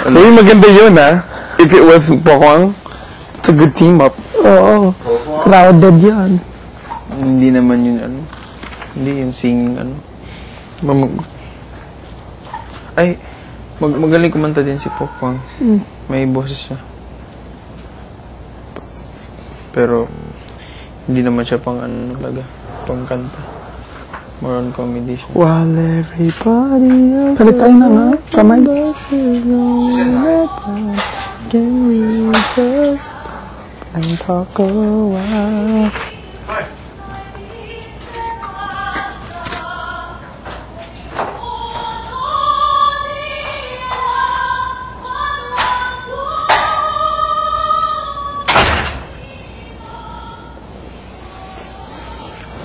Uy, maganda yun, ha? If it was Pokwang, it's a good team up. Oo. Crowded yan. Hindi naman yun, ano. Hindi yung singing, ano. Magaling kumanta din si Pokwang. May boses siya. Pero, hindi naman siya pang ano talaga, pang kanta. More on comedy siya. While everybody else... Palit tayo na nga. Kamay. Can we just and talk a while?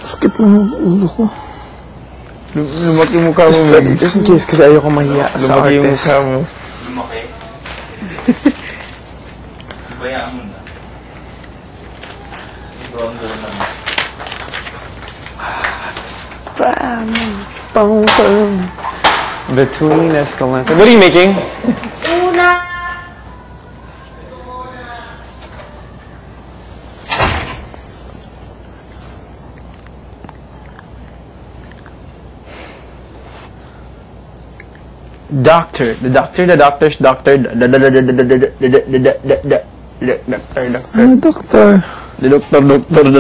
Sakit lang ang ulo ko. Lumaki yung mukha mo, man. Just in case, kasi ayoko mahiya sa Lumaki yung artist. mukha mo. Lumaki? Bayaan mo na. Brown girl na. Promise, phone. Between Escalante. What are you making? Doctor. The doctor, the doctor's doctor. Ano, doktor? The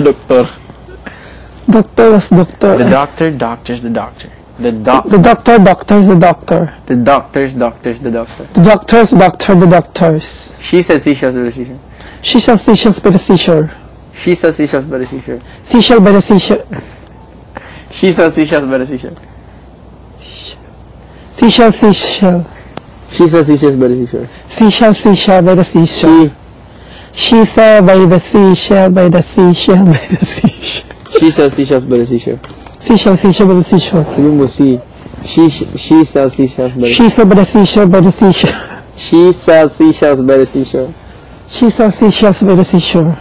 doctor. Doctor was doctor. The doctor, doctor's the doctor. The doctor, doctor's the doctor. The doctor's the doctor. The doctor's doctor, the doctors. She said seashells by the seashore. She shall seashells by the seashore. She said seashells by the seashore. Seashell by the seashore. She said seashells by the seashore. Seashell, seashell. She said seashells by the seashore. Seashell, seashell by the seashore. She said by the seashell, by the seashell, by the seashore. She said seashells by the seashore. Seashell, seashell by the seashore. Sabi mo si. She sells seashells by the She said by the seashore, by the seashore. She sells seashells by the seashore. She sells seashells by the seashore.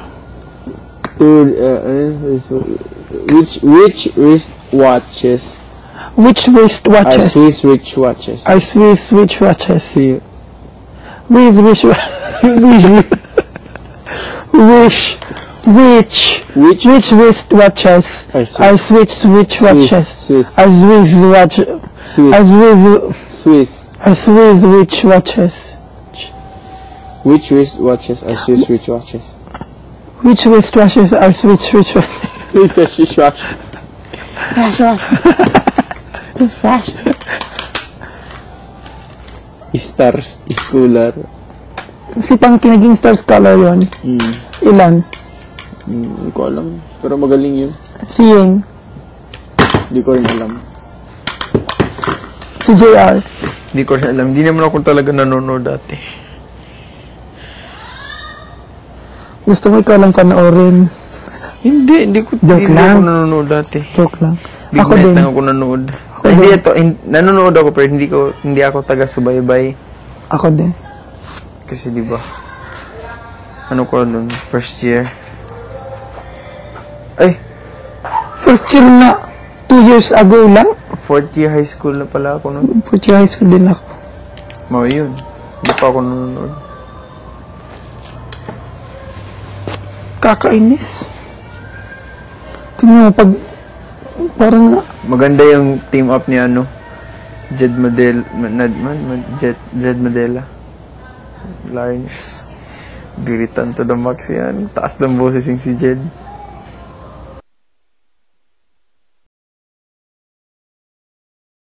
Which wristwatches Which wrist are watches? Swiss rich watches? Are Swiss which watches? Yeah. Which which which wrist watches Are Swiss. are Swiss which watches? Swiss. Are Swiss watch? Are Swiss. Swiss which watches? Which wristwatches are Swiss rich watches? Which wrist watches are Swiss which watches? Who says Swiss watch? Stars, schooler. Si Pangki naging star scholar yon. Ilan? Hindi ko alam. Pero magaling yun. Si Ying. Hindi ko rin alam. Si JR. Hindi ko rin alam. Hindi naman ako talaga nanonood dati. Gusto mo ikaw lang panoorin. Hindi ko Joke hindi lang. ako nanonood dati. Joke lang. Big Ako net din. lang ako nanonood. Ako Hindi din. ito, nanonood ako pero hindi ako taga-subaybay. Ako din. Kasi di ba? Ano ko nun? First year. Ay! First year na. 2 years ago lang. Fourth year high school na pala ako nun. Fourth year high school din ako. Mga yun. Hindi pa ako nanonood. Kakainis. Tingnan mo, pag parang Maganda yung team up ni ano. Jed Madela. Lines. Biritan to the max yan. Taas ng boses yung si Jed.